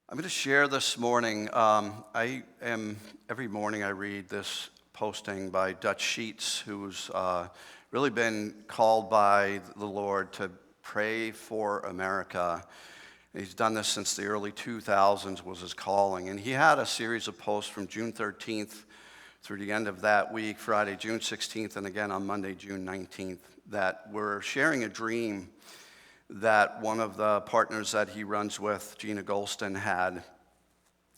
I'm going to share this morning. Every morning I read this posting by Dutch Sheets, who's really been called by the Lord to pray for America. He's done this since the early 2000s was his calling. And he had a series of posts from June 13th through the end of that week, Friday, June 16th, and again on Monday, June 19th, that were sharing a dream that one of the partners that he runs with, Gina Golston, had.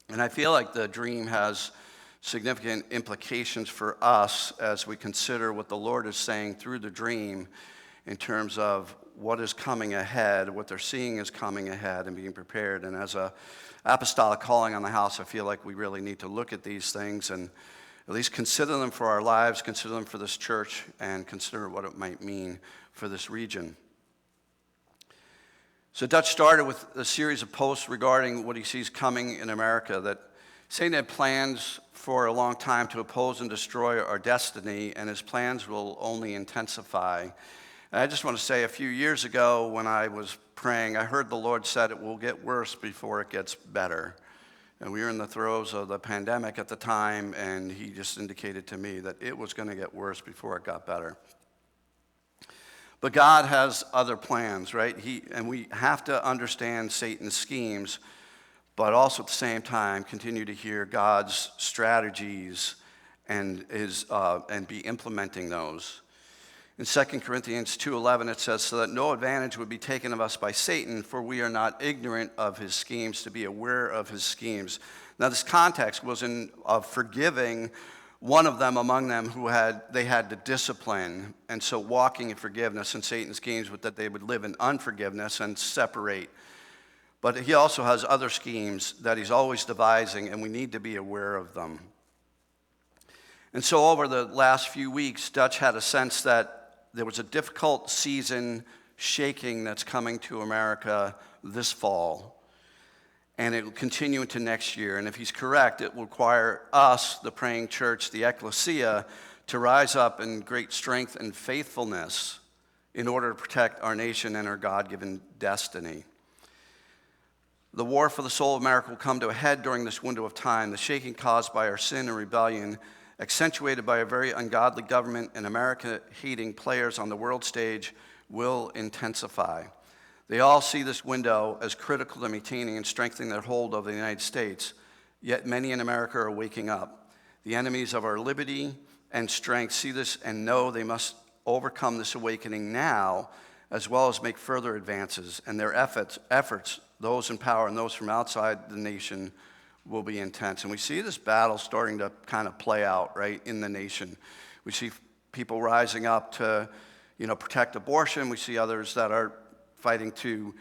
And I feel like the dream has significant implications for us as we consider what the Lord is saying through the dream in terms of what is coming ahead, what they're seeing is coming ahead and being prepared. And as an apostolic calling on the house, I feel like we really need to look at these things and at least consider them for our lives, consider them for this church, and consider what it might mean for this region. So Dutch started with a series of posts regarding what he sees coming in America, that Satan had plans for a long time to oppose and destroy our destiny, and his plans will only intensify. And I just want to say, a few years ago when I was praying, I heard the Lord said it will get worse before it gets better. And we were in the throes of the pandemic at the time, and he just indicated to me that it was going to get worse before it got better. But God has other plans, right? And we have to understand Satan's schemes, but also at the same time continue to hear God's strategies and be implementing those. In 2 Corinthians 2:11, it says, "So that no advantage would be taken of us by Satan, for we are not ignorant of his schemes, to be aware of his schemes." Now, this context was of forgiving one of them among them who had to discipline, and so walking in forgiveness, and Satan's schemes was that they would live in unforgiveness and separate. But he also has other schemes that he's always devising, and we need to be aware of them. And so over the last few weeks, Dutch had a sense that there was a difficult season shaking that's coming to America this fall. And it will continue into next year. And if he's correct, it will require us, the praying church, the ecclesia, to rise up in great strength and faithfulness in order to protect our nation and our God-given destiny. The war for the soul of America will come to a head during this window of time. The shaking caused by our sin and rebellion, accentuated by a very ungodly government and America-hating players on the world stage, will intensify. They all see this window as critical to maintaining and strengthening their hold over the United States, yet many in America are waking up. The enemies of our liberty and strength see this and know they must overcome this awakening now, as well as make further advances, and their efforts, those in power and those from outside the nation, will be intense. And we see this battle starting to kind of play out, right, in the nation. We see people rising up to, protect abortion. We see others that are fighting to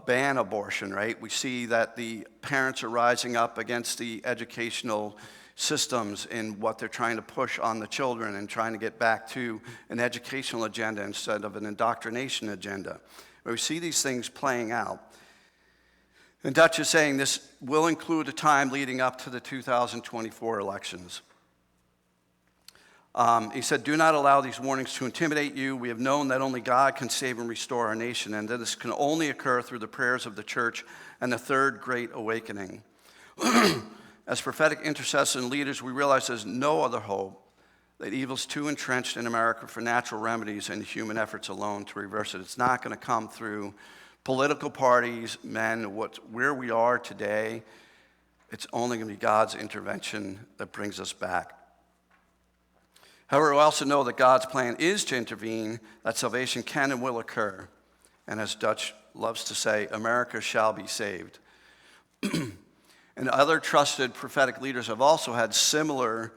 ban abortion, right? We see that the parents are rising up against the educational systems in what they're trying to push on the children and trying to get back to an educational agenda instead of an indoctrination agenda. We see these things playing out. And Dutch is saying this will include a time leading up to the 2024 elections. He said, "Do not allow these warnings to intimidate you. We have known that only God can save and restore our nation, and that this can only occur through the prayers of the church and the third great awakening. As prophetic intercessors and leaders, we realize there's no other hope, that evil's too entrenched in America for natural remedies and human efforts alone to reverse it. It's not going to come through political parties, men, where we are today. It's only going to be God's intervention that brings us back. However, we also know that God's plan is to intervene, that salvation can and will occur. And as Dutch loves to say, America shall be saved." And other trusted prophetic leaders have also had similar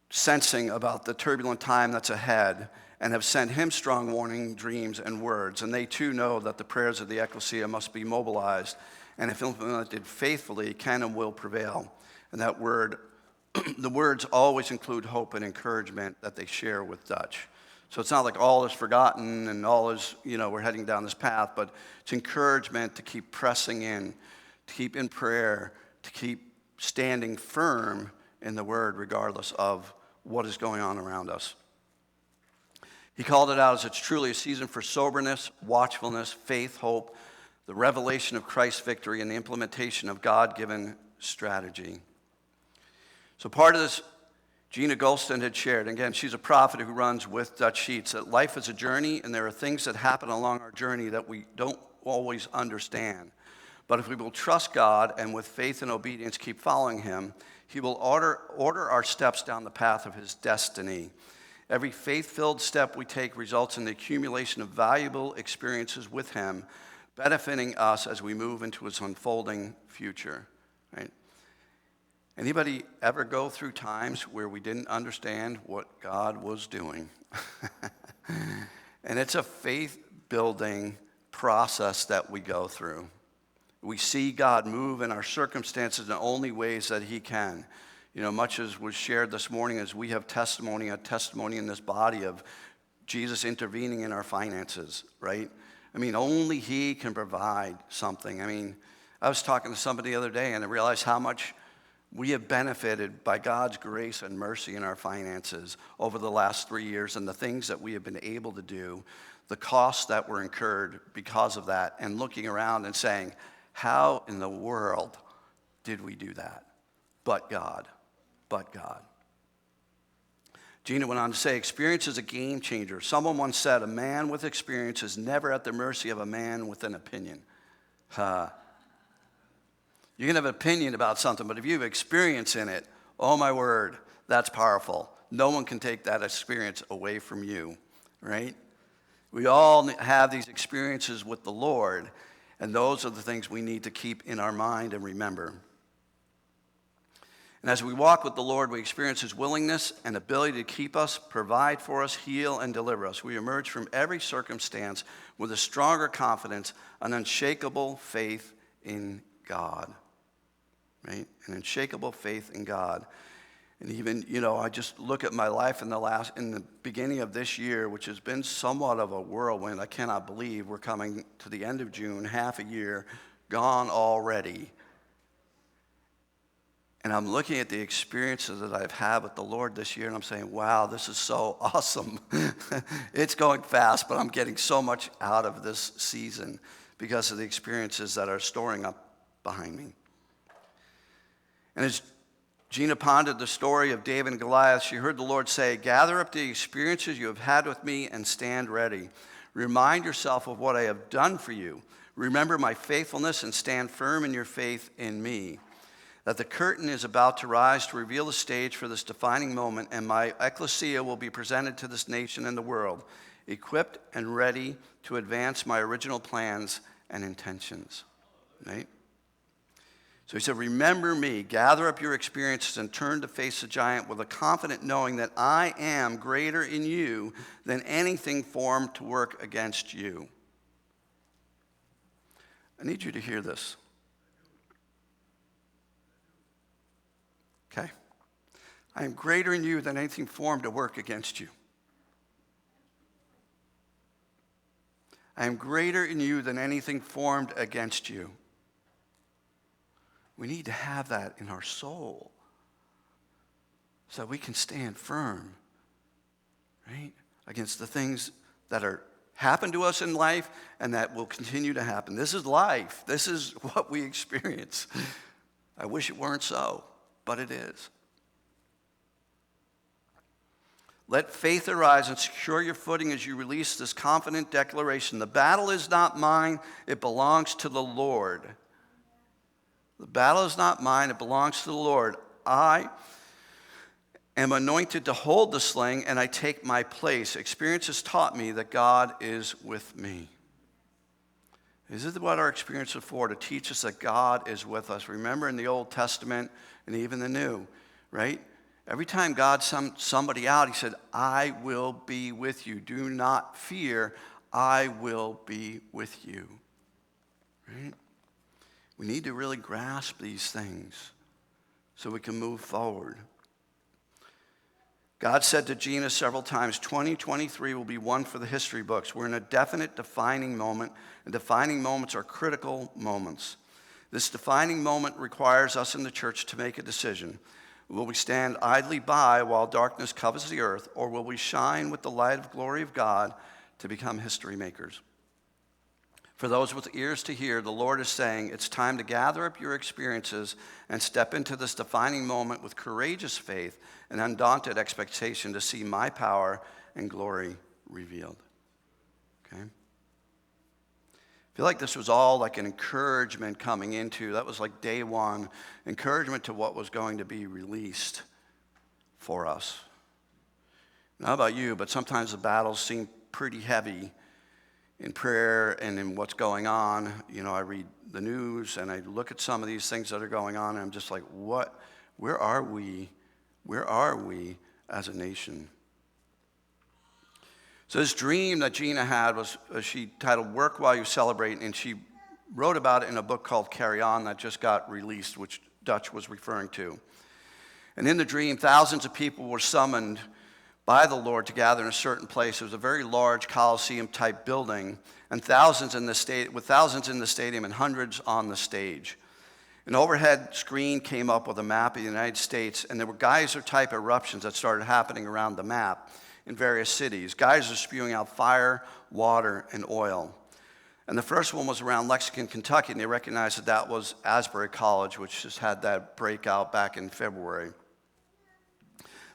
sensing about the turbulent time that's ahead and have sent him strong warning dreams and words. And they too know that the prayers of the ecclesia must be mobilized, and if implemented faithfully, can and will prevail. And that word, the words always include hope and encouragement that they share with Dutch. So it's not like all is forgotten and all is, we're heading down this path, but it's encouragement to keep pressing in, to keep in prayer, to keep standing firm in the word regardless of what is going on around us. He called it out as it's truly a season for soberness, watchfulness, faith, hope, the revelation of Christ's victory, and the implementation of God-given strategy. So part of this, Gina Golston had shared, and again, she's a prophet who runs with Dutch Sheets, that life is a journey, and there are things that happen along our journey that we don't always understand. But if we will trust God and with faith and obedience keep following him, he will order our steps down the path of his destiny. Every faith-filled step we take results in the accumulation of valuable experiences with him, benefiting us as we move into his unfolding future. Right? Anybody ever go through times where we didn't understand what God was doing? And it's a faith-building process that we go through. We see God move in our circumstances in the only ways that he can. You know, much as was shared this morning, as we have a testimony in this body of Jesus intervening in our finances, right? I mean, only he can provide something. I mean, I was talking to somebody the other day, and I realized how much we have benefited by God's grace and mercy in our finances over the last 3 years, and the things that we have been able to do, the costs that were incurred because of that, and looking around and saying, how in the world did we do that? But God. But God. Gina went on to say, experience is a game changer. Someone once said, a man with experience is never at the mercy of a man with an opinion. You can have an opinion about something, but if you have experience in it, oh my word, that's powerful. No one can take that experience away from you, right? We all have these experiences with the Lord, and those are the things we need to keep in our mind and remember. And as we walk with the Lord, we experience his willingness and ability to keep us, provide for us, heal, and deliver us. We emerge from every circumstance with a stronger confidence, an unshakable faith in God. Right? An unshakable faith in God. And even, you know, I just look at my life in the beginning of this year, which has been somewhat of a whirlwind. I cannot believe we're coming to the end of June, half a year gone already. And I'm looking at the experiences that I've had with the Lord this year, and I'm saying, wow, this is so awesome. It's going fast, but I'm getting so much out of this season because of the experiences that are storing up behind me. And as Gina pondered the story of David and Goliath, she heard the Lord say, gather up the experiences you have had with me and stand ready. Remind yourself of what I have done for you. Remember my faithfulness and stand firm in your faith in me. That the curtain is about to rise to reveal the stage for this defining moment, and my ecclesia will be presented to this nation and the world, equipped and ready to advance my original plans and intentions. Right? So he said, remember me, gather up your experiences and turn to face the giant with a confident knowing that I am greater in you than anything formed to work against you. I need you to hear this. Okay? I am greater in you than anything formed to work against you. I am greater in you than anything formed against you. We need to have that in our soul so that we can stand firm, right, against the things that are happen to us in life and that will continue to happen. This is life. This is what we experience. I wish it weren't so, but it is. Let faith arise and secure your footing as you release this confident declaration. The battle is not mine, it belongs to the Lord. The battle is not mine, it belongs to the Lord. I am anointed to hold the sling, and I take my place. Experience has taught me that God is with me. This is what our experience is for, to teach us that God is with us. Remember in the Old Testament and even the New, right? Every time God sent somebody out, he said, I will be with you. Do not fear, I will be with you. Right? We need to really grasp these things so we can move forward. God said to Gina several times, 2023 will be one for the history books. We're in a definite defining moment, and defining moments are critical moments. This defining moment requires us in the church to make a decision. Will we stand idly by while darkness covers the earth, or will we shine with the light of glory of God to become history makers? For those with ears to hear, the Lord is saying, it's time to gather up your experiences and step into this defining moment with courageous faith and undaunted expectation to see my power and glory revealed. Okay? I feel like this was all like an encouragement coming into, that was like day one, encouragement to what was going to be released for us. Not about you, but sometimes the battles seem pretty heavy in prayer and in what's going on. You know, I read the news and I look at some of these things that are going on and I'm just like, what? Where are we? Where are we as a nation? So this dream that Gina had was, she titled Work While You Celebrate, and she wrote about it in a book called Carry On that just got released, which Dutch was referring to. And in the dream, thousands of people were summoned by the Lord to gather in a certain place. It was a very large Coliseum-type building, and thousands in the stadium and hundreds on the stage. An overhead screen came up with a map of the United States, and there were geyser-type eruptions that started happening around the map in various cities. Geysers spewing out fire, water, and oil. And the first one was around Lexington, Kentucky, and they recognized that that was Asbury College, which just had that breakout back in February.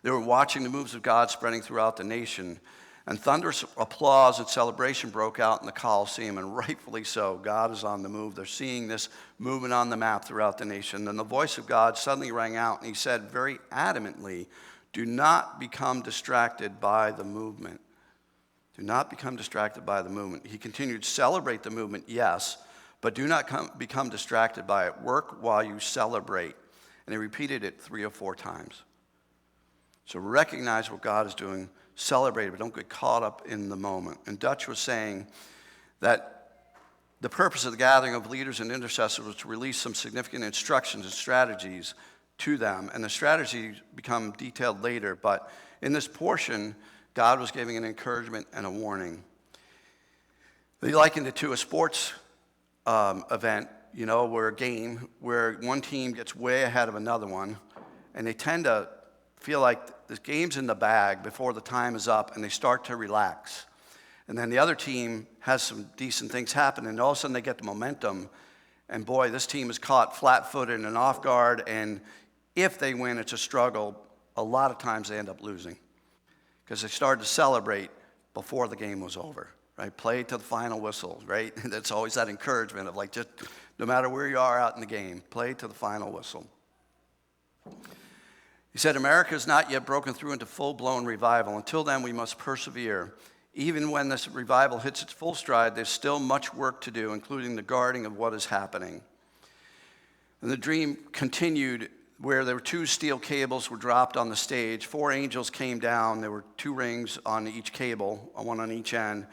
They were watching the moves of God spreading throughout the nation, and thunderous applause and celebration broke out in the Coliseum, and rightfully so. God is on the move. They're seeing this movement on the map throughout the nation. And the voice of God suddenly rang out, and he said very adamantly, do not become distracted by the movement. Do not become distracted by the movement. He continued, celebrate the movement, yes, but do not become distracted by it. Work while you celebrate. And he repeated it 3 or 4 times. So recognize what God is doing, celebrate it, but don't get caught up in the moment. And Dutch was saying that the purpose of the gathering of leaders and intercessors was to release some significant instructions and strategies to them. And the strategies become detailed later, but in this portion, God was giving an encouragement and a warning. They likened it to a sports event, you know, where a game where one team gets way ahead of another one, and they tend to feel like the game's in the bag before the time is up, and they start to relax. And then the other team has some decent things happen, and all of a sudden they get the momentum, and boy, this team is caught flat-footed and off guard, and if they win, it's a struggle. A lot of times they end up losing because they started to celebrate before the game was over, right? Play to the final whistle, right? That's always that encouragement of like, just no matter where you are out in the game, play to the final whistle. He said, America has not yet broken through into full-blown revival. Until then, we must persevere. Even when this revival hits its full stride, there's still much work to do, including the guarding of what is happening. And the dream continued where there were 2 steel cables were dropped on the stage. 4 angels came down. There were 2 rings on each cable, one on each end.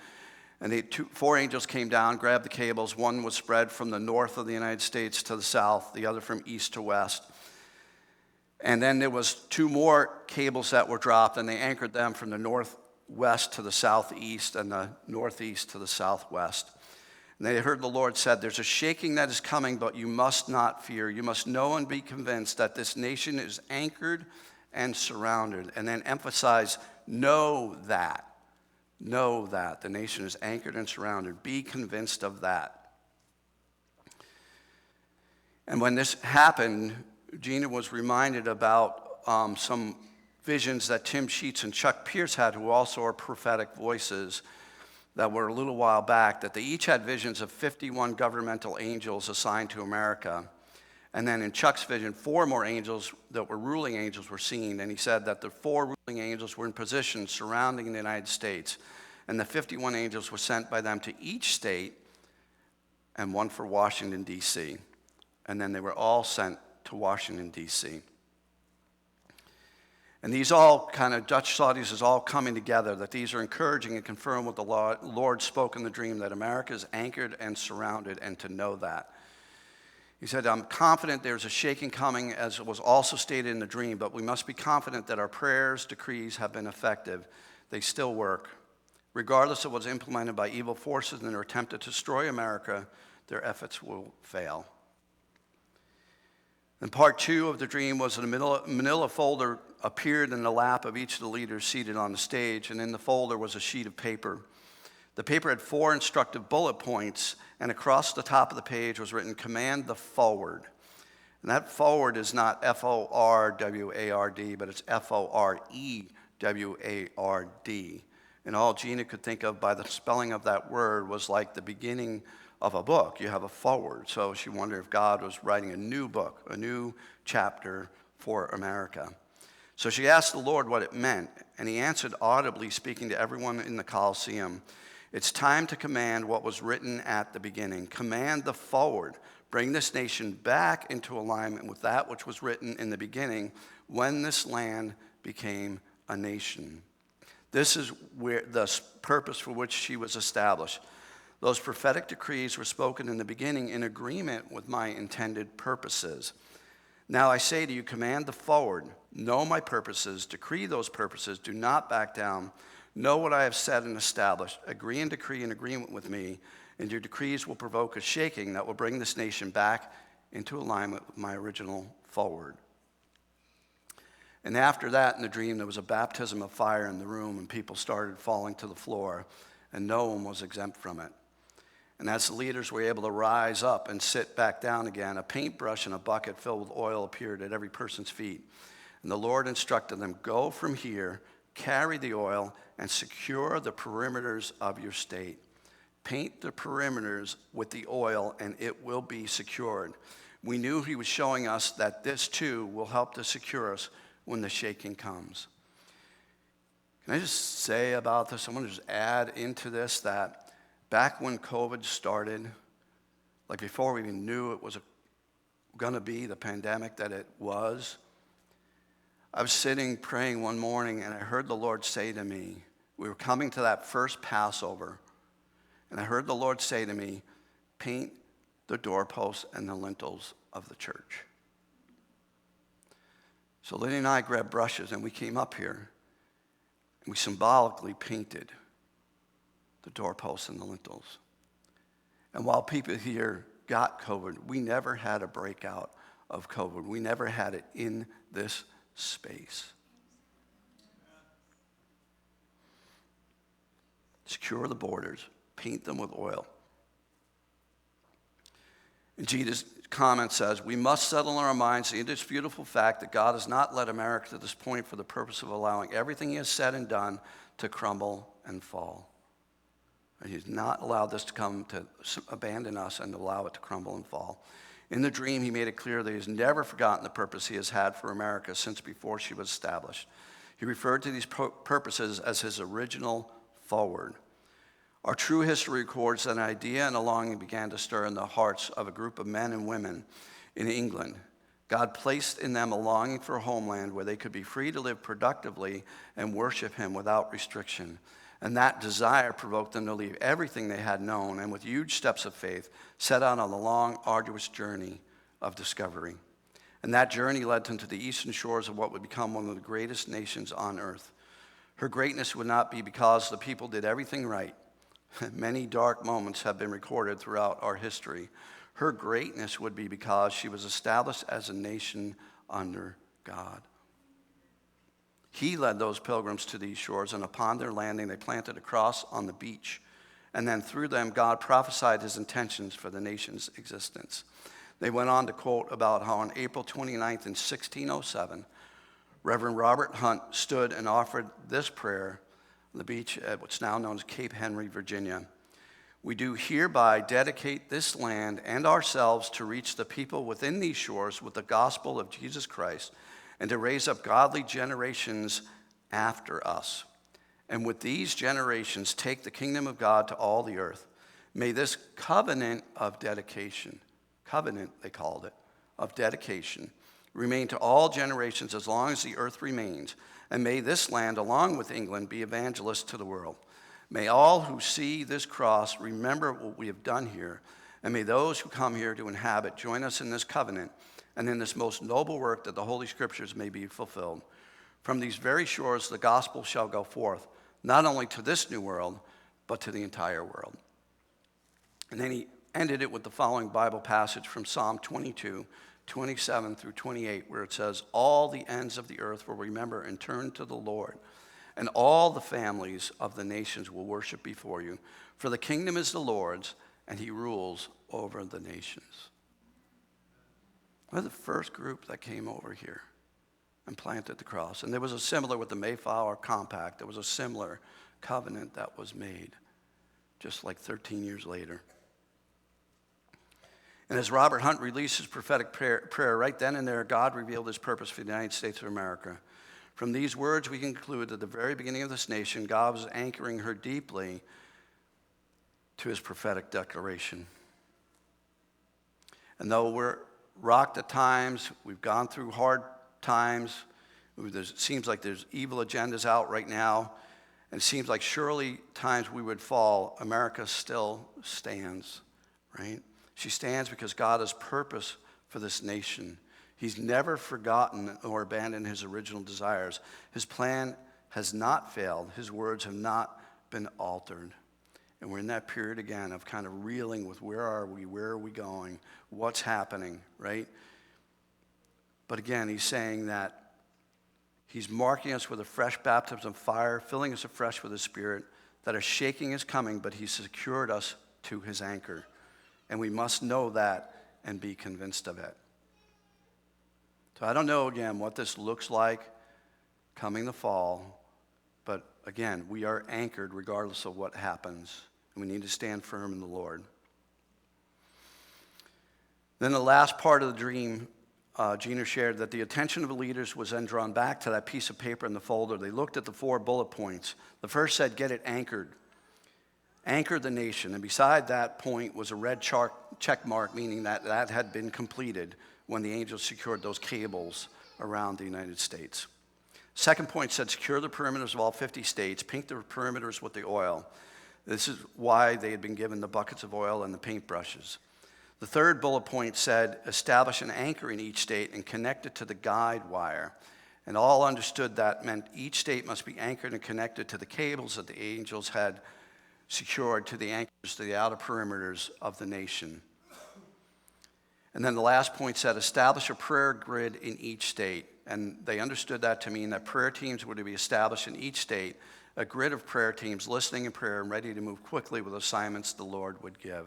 And 4 angels came down, grabbed the cables. One was spread from the north of the United States to the south, the other from east to west. And then there was 2 more cables that were dropped, and they anchored them from the northwest to the southeast and the northeast to the southwest. And they heard the Lord said, there's a shaking that is coming, but you must not fear. You must know and be convinced that this nation is anchored and surrounded. And then emphasize, know that the nation is anchored and surrounded. Be convinced of that. And when this happened, Gina was reminded about some visions that Tim Sheets and Chuck Pierce had, who also are prophetic voices, that were a little while back, that they each had visions of 51 governmental angels assigned to America. And then in Chuck's vision, 4 more angels that were ruling angels were seen. And he said that the 4 ruling angels were in position surrounding the United States. And the 51 angels were sent by them to each state, and 1 for Washington, D.C. And then they were all sent to Washington, D.C. And these all kind of, Dutch saw these as all coming together, that these are encouraging and confirm what the Lord spoke in the dream, that America is anchored and surrounded, and to know that. He said, I'm confident there's a shaking coming, as was also stated in the dream, but we must be confident that our prayers, decrees have been effective. They still work. Regardless of what's implemented by evil forces in their attempt to destroy America, their efforts will fail. And part 2 of the dream was that a manila folder appeared in the lap of each of the leaders seated on the stage, and in the folder was a sheet of paper. The paper had 4 instructive bullet points, and across the top of the page was written, "Command the forward." And that forward is not F-O-R-W-A-R-D, but it's F-O-R-E-W-A-R-D. And all Gina could think of by the spelling of that word was like the beginning of a book. You have a forward. So she wondered if God was writing a new book, a new chapter for America. So she asked the Lord what it meant, and he answered audibly, speaking to everyone in the Colosseum, "It's time to command what was written at the beginning. Command the forward. Bring this nation back into alignment with that which was written in the beginning when this land became a nation." This is where the purpose for which she was established. Those prophetic decrees were spoken in the beginning in agreement with my intended purposes. Now I say to you, command the forward. Know my purposes. Decree those purposes. Do not back down. Know what I have said and established. Agree and decree in agreement with me, and your decrees will provoke a shaking that will bring this nation back into alignment with my original forward. And after that, in the dream, there was a baptism of fire in the room, and people started falling to the floor, and no one was exempt from it. And as the leaders were able to rise up and sit back down again, a paintbrush and a bucket filled with oil appeared at every person's feet. And the Lord instructed them, "Go from here, carry the oil, and secure the perimeters of your state. Paint the perimeters with the oil, and it will be secured." We knew he was showing us that this too will help to secure us when the shaking comes. Can I just say about this? I want to just add into this that back when COVID started, like before we even knew it was going to be the pandemic that it was, I was sitting praying one morning, and I heard the Lord say to me, we were coming to that first Passover, and I heard the Lord say to me, "Paint the doorposts and the lintels of the church." So Lynn and I grabbed brushes, and we came up here, and we symbolically painted the doorposts and the lintels. And while people here got COVID, we never had a breakout of COVID. We never had it in this space. Secure the borders, paint them with oil. And Jesus' comment says, "We must settle in our minds the indisputable fact that God has not led America to this point for the purpose of allowing everything he has said and done to crumble and fall." And he's not allowed this to come to abandon us and allow it to crumble and fall. In the dream, he made it clear that he has never forgotten the purpose he has had for America since before she was established. He referred to these purposes as his original forward. Our true history records that an idea and a longing began to stir in the hearts of a group of men and women in England. God placed in them a longing for a homeland where they could be free to live productively and worship him without restriction. And that desire provoked them to leave everything they had known and with huge steps of faith set out on the long, arduous journey of discovery. And that journey led them to the eastern shores of what would become one of the greatest nations on earth. Her greatness would not be because the people did everything right. Many dark moments have been recorded throughout our history. Her greatness would be because she was established as a nation under God. He led those pilgrims to these shores, and upon their landing, they planted a cross on the beach. And then through them, God prophesied his intentions for the nation's existence. They went on to quote about how on April 29th in 1607, Reverend Robert Hunt stood and offered this prayer on the beach at what's now known as Cape Henry, Virginia. "We do hereby dedicate this land and ourselves to reach the people within these shores with the gospel of Jesus Christ and to raise up godly generations after us. And with these generations, take the kingdom of God to all the earth. May this covenant of dedication," covenant they called it, of dedication, "remain to all generations as long as the earth remains. And may this land, along with England, be evangelists to the world. May all who see this cross remember what we have done here. And may those who come here to inhabit join us in this covenant and in this most noble work that the Holy Scriptures may be fulfilled. From these very shores the gospel shall go forth, not only to this new world, but to the entire world." And then he ended it with the following Bible passage from Psalm 22, 27 through 28, where it says, "All the ends of the earth will remember and turn to the Lord, and all the families of the nations will worship before you. For the kingdom is the Lord's, and he rules over the nations. We're the first group that came over here and planted the cross. And there was a similar with the Mayflower Compact. There was a similar covenant that was made just like 13 years later. And as Robert Hunt released his prophetic prayer right then and there, God revealed his purpose for the United States of America. From these words, we conclude at the very beginning of this nation, God was anchoring her deeply to his prophetic declaration. And though we're rocked at times, we've gone through hard times, it seems like there's evil agendas out right now, and it seems like surely times we would fall, America still stands, right? She stands because God has purpose for this nation. He's never forgotten or abandoned his original desires. His plan has not failed. His words have not been altered. And we're in that period again of kind of reeling with where are we going, what's happening, right? But again, he's saying that he's marking us with a fresh baptism of fire, filling us afresh with his Spirit, that a shaking is coming, but he's secured us to his anchor. And we must know that and be convinced of it. So I don't know, again, what this looks like coming the fall, but again, we are anchored regardless of what happens, and we need to stand firm in the Lord. Then the last part of the dream, Gina shared that the attention of the leaders was then drawn back to that piece of paper in the folder. They looked at the 4 bullet points. The first said, get it anchored. Anchor the nation. And beside that point was a red check mark, meaning that that had been completed when the angels secured those cables around the United States. Second point said, secure the perimeters of all 50 states. Paint the perimeters with the oil. This is why they had been given the buckets of oil and the paintbrushes. The third bullet point said, establish an anchor in each state and connect it to the guide wire. And all understood that meant each state must be anchored and connected to the cables that the angels had secured to the anchors to the outer perimeters of the nation. And then the last point said, establish a prayer grid in each state. And they understood that to mean that prayer teams were to be established in each state, a grid of prayer teams listening in prayer and ready to move quickly with assignments the Lord would give.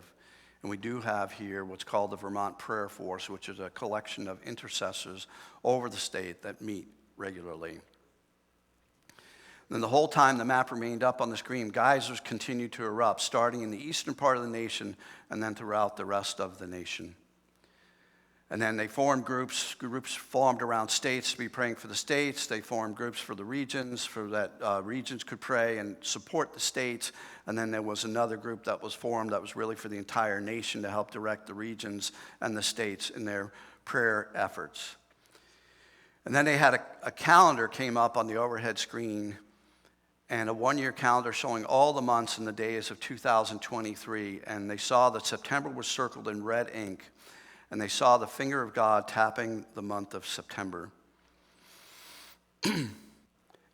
And we do have here what's called the Vermont Prayer Force, which is a collection of intercessors over the state that meet regularly. Then the whole time the map remained up on the screen, geysers continued to erupt, starting in the eastern part of the nation and then throughout the rest of the nation. And then they formed groups formed around states to be praying for the states. They formed groups for the regions, for that regions could pray and support the states. And then there was another group that was formed that was really for the entire nation to help direct the regions and the states in their prayer efforts. And then they had a calendar came up on the overhead screen, and a one-year calendar showing all the months and the days of 2023. And they saw that September was circled in red ink, and they saw the finger of God tapping the month of September. And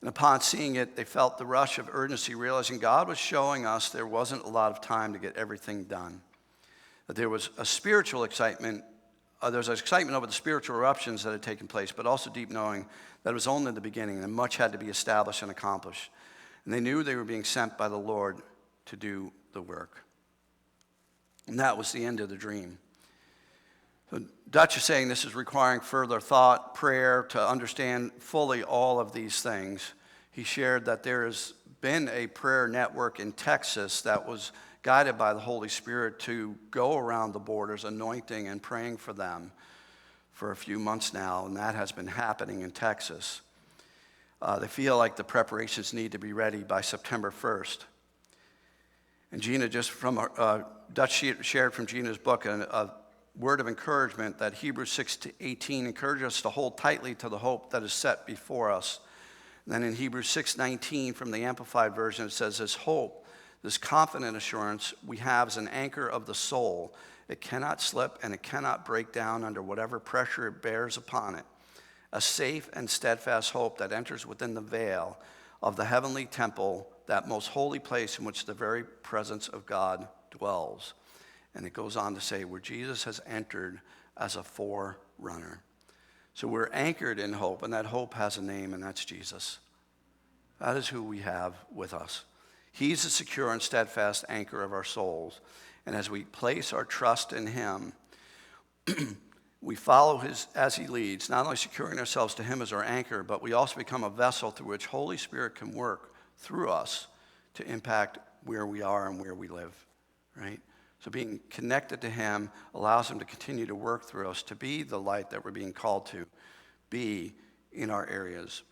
upon seeing it, they felt the rush of urgency, realizing God was showing us there wasn't a lot of time to get everything done. That there was a spiritual excitement. There was excitement over the spiritual eruptions that had taken place, but also deep knowing that it was only the beginning and much had to be established and accomplished. And they knew they were being sent by the Lord to do the work. And that was the end of the dream. So Dutch is saying this is requiring further thought, prayer, to understand fully all of these things. He shared that there has been a prayer network in Texas that was guided by the Holy Spirit to go around the borders, anointing and praying for them for a few months now, and that has been happening in Texas. They feel like the preparations need to be ready by September 1st. And Gina, just from Dutch shared from Gina's book a word of encouragement that Hebrews 6:18 encourages us to hold tightly to the hope that is set before us. And then in Hebrews 6:19 from the Amplified Version, it says, this hope, this confident assurance we have as an anchor of the soul. It cannot slip and it cannot break down under whatever pressure it bears upon it. A safe and steadfast hope that enters within the veil of the heavenly temple, that most holy place in which the very presence of God dwells. And it goes on to say, where Jesus has entered as a forerunner. So we're anchored in hope, and that hope has a name, and that's Jesus. That is who we have with us. He's the secure and steadfast anchor of our souls. And as we place our trust in him, we follow as he leads, not only securing ourselves to him as our anchor, but we also become a vessel through which Holy Spirit can work through us to impact where we are and where we live, right? So being connected to him allows him to continue to work through us, to be the light that we're being called to be in our areas.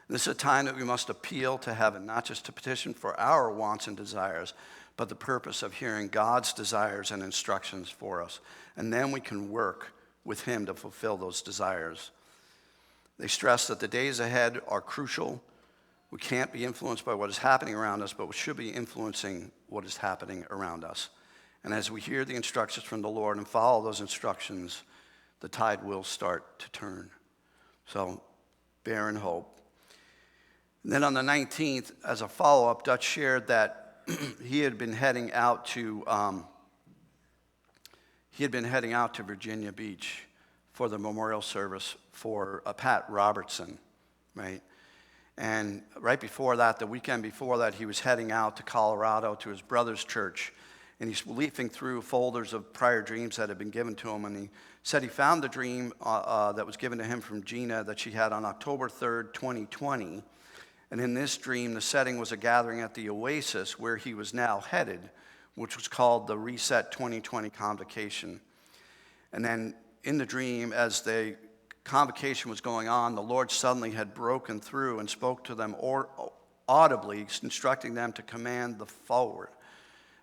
This is a time that we must appeal to heaven, not just to petition for our wants and desires, but the purpose of hearing God's desires and instructions for us. And then we can work with him to fulfill those desires. They stress that the days ahead are crucial. We can't be influenced by what is happening around us, but we should be influencing what is happening around us. And as we hear the instructions from the Lord and follow those instructions, the tide will start to turn. So bear in hope. And then on the 19th, as a follow-up, Dutch shared that he had been heading out to Virginia Beach for the memorial service for Pat Robertson, right? And right before that, the weekend before that, he was heading out to Colorado to his brother's church, and he's leafing through folders of prior dreams that had been given to him, and he said he found the dream that was given to him from Gina that she had on October 3rd, 2020. And in this dream, the setting was a gathering at the Oasis where he was now headed, which was called the Reset 2020 Convocation. And then in the dream, as the convocation was going on, the Lord suddenly had broken through and spoke to them audibly, instructing them to command the forward.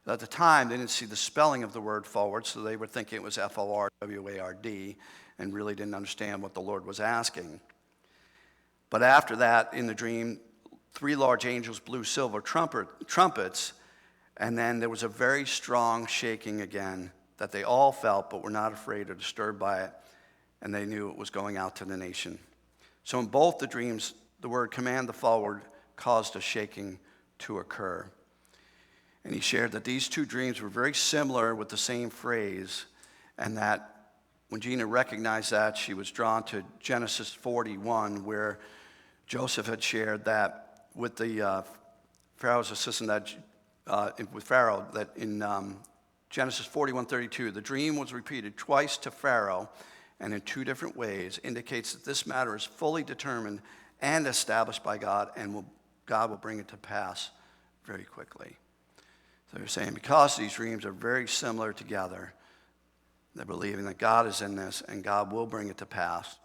At the time, they didn't see the spelling of the word forward, so they were thinking it was F-O-R-W-A-R-D, and really didn't understand what the Lord was asking. But after that, in the dream, 3 large angels blew silver trumpets, and then there was a very strong shaking again that they all felt but were not afraid or disturbed by it, and they knew it was going out to the nation. So in both the dreams, the word command the forward caused a shaking to occur. And he shared that these 2 dreams were very similar with the same phrase, and that when Gina recognized that, she was drawn to Genesis 41, where Joseph had shared that with the Pharaoh's assistant, with Pharaoh, that in Genesis 41:32, the dream was repeated twice to Pharaoh, and in 2 different ways, indicates that this matter is fully determined and established by God, and God will bring it to pass very quickly. So they're saying because these dreams are very similar together, they're believing that God is in this and God will bring it to pass.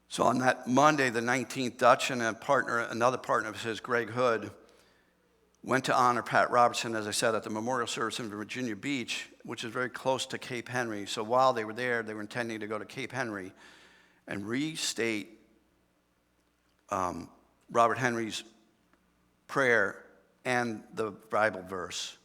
So on that Monday, the 19th, Dutch and another partner of his, Greg Hood, went to honor Pat Robertson, as I said, at the memorial service in Virginia Beach, which is very close to Cape Henry. So while they were there, they were intending to go to Cape Henry and restate Robert Henry's prayer and the Bible verse.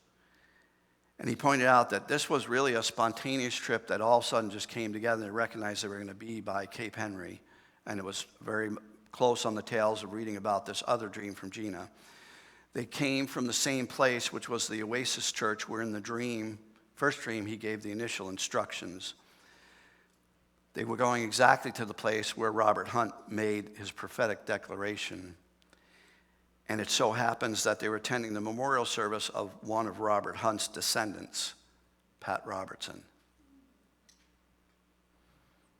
And he pointed out that this was really a spontaneous trip that all of a sudden just came together and recognized they were going to be by Cape Henry. And it was very close on the tails of reading about this other dream from Gina. They came from the same place, which was the Oasis Church, where in the first dream, he gave the initial instructions. They were going exactly to the place where Robert Hunt made his prophetic declaration. And it so happens that they were attending the memorial service of one of Robert Hunt's descendants, Pat Robertson.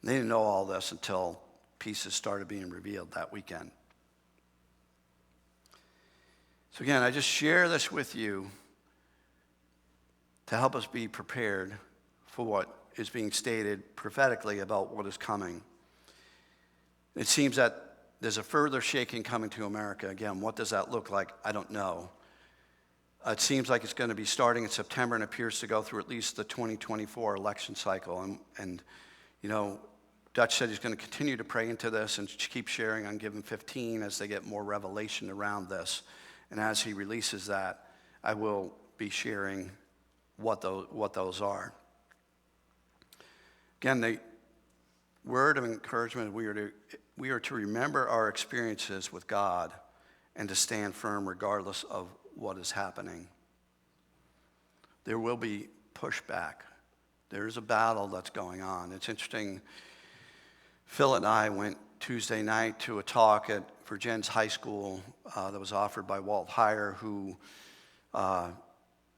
They didn't know all this until pieces started being revealed that weekend. So again, I just share this with you to help us be prepared for what is being stated prophetically about what is coming. It seems that there's a further shaking coming to America. Again, what does that look like? I don't know. It seems like it's going to be starting in September and appears to go through at least the 2024 election cycle. And you know, Dutch said he's going to continue to pray into this and keep sharing on Given 15 as they get more revelation around this. And as he releases that, I will be sharing what those are. Again, the word of encouragement, we are to remember our experiences with God and to stand firm regardless of what is happening. There will be pushback. There's a battle that's going on. It's interesting. Phil and I went Tuesday night to a talk at Virginia's high school that was offered by Walt Heyer, who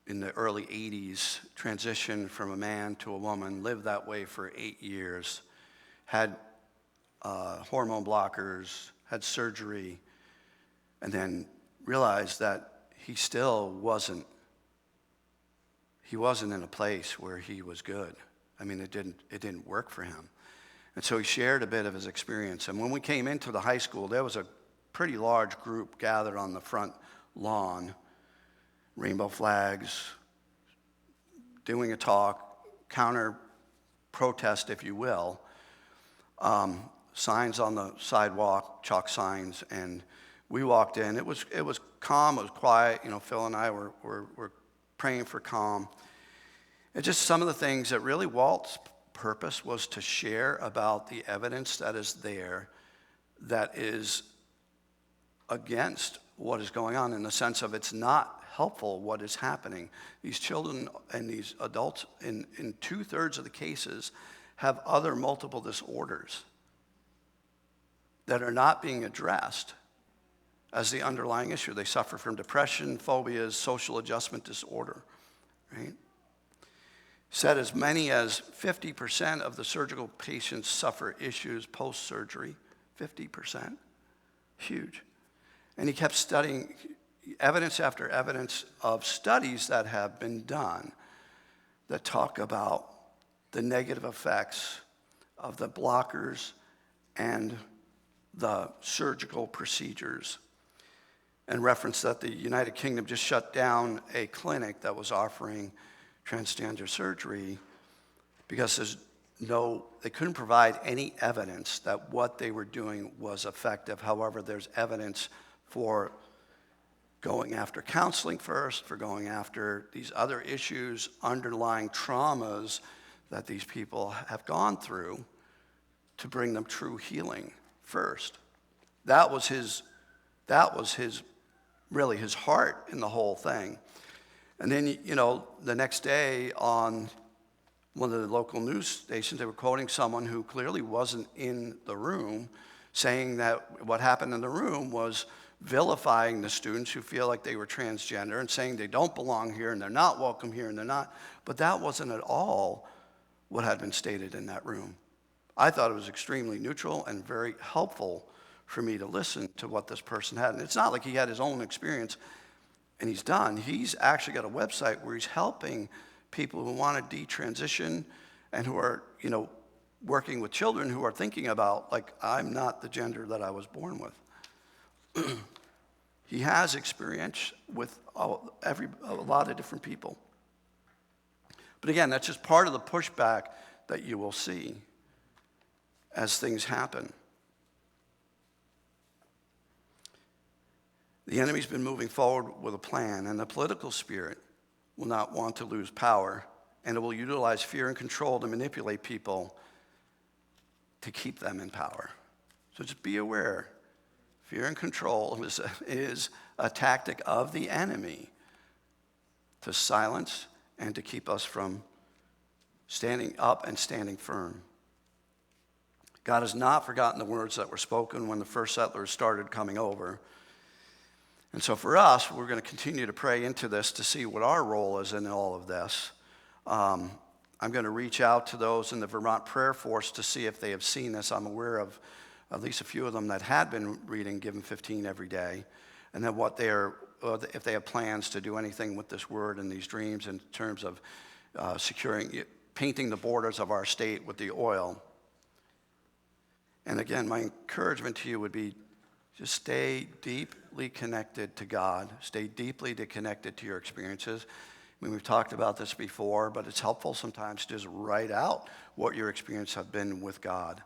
in the early 80s transitioned from a man to a woman, lived that way for 8 years, had hormone blockers, had surgery, and then realized that he still wasn't in a place where he was good. I mean, it didn't work for him. And so he shared a bit of his experience. And when we came into the high school, there was a pretty large group gathered on the front lawn, rainbow flags, doing a talk, counter protest, if you will, signs on the sidewalk, chalk signs, and we walked in. It was calm, it was quiet. You know, Phil and I were praying for calm. And just some of the things that really Walt's purpose was to share about the evidence that is there that is against what is going on, in the sense of it's not helpful what is happening. These children and these adults, in 2/3 of the cases, have other multiple disorders that are not being addressed as the underlying issue. They suffer from depression, phobias, social adjustment disorder, right? Said as many as 50% of the surgical patients suffer issues post-surgery. 50%. Huge. And he kept studying evidence after evidence of studies that have been done that talk about the negative effects of the blockers and the surgical procedures, and referenced that the United Kingdom just shut down a clinic that was offering transgender surgery because they couldn't provide any evidence that what they were doing was effective. However, there's evidence for going after counseling first, for going after these other issues, underlying traumas that these people have gone through, to bring them true healing first. That was really his heart in the whole thing. And then, you know, the next day on one of the local news stations, they were quoting someone who clearly wasn't in the room, saying that what happened in the room was vilifying the students who feel like they were transgender and saying they don't belong here and they're not welcome here and they're not. But that wasn't at all what had been stated in that room. I thought it was extremely neutral and very helpful for me to listen to what this person had. And it's not like he had his own experience and he's done. He's actually got a website where he's helping people who want to detransition and who are, you know, working with children who are thinking about, like, I'm not the gender that I was born with. He has experience with a lot of different people. But again, that's just part of the pushback that you will see as things happen. The enemy's been moving forward with a plan, and the political spirit will not want to lose power, and it will utilize fear and control to manipulate people to keep them in power. So just be aware. Fear and control is a tactic of the enemy to silence and to keep us from standing up and standing firm. God has not forgotten the words that were spoken when the first settlers started coming over. And so for us, we're going to continue to pray into this to see what our role is in all of this. I'm going to reach out to those in the Vermont Prayer Force to see if they have seen this. I'm aware of at least a few of them that had been reading Given 15 every day, and then if they have plans to do anything with this word and these dreams in terms of painting the borders of our state with the oil. And again, my encouragement to you would be just stay deeply connected to God. Stay deeply connected to your experiences. I mean, we've talked about this before, but it's helpful sometimes to just write out what your experience have been with God.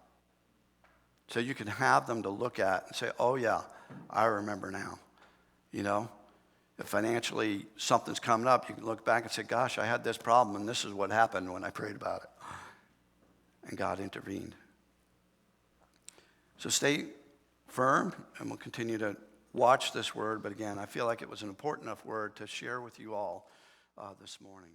So you can have them to look at and say, oh yeah, I remember now. You know, if financially something's coming up, you can look back and say, gosh, I had this problem and this is what happened when I prayed about it. And God intervened. So stay firm, and we'll continue to watch this word. But again, I feel like it was an important enough word to share with you all this morning.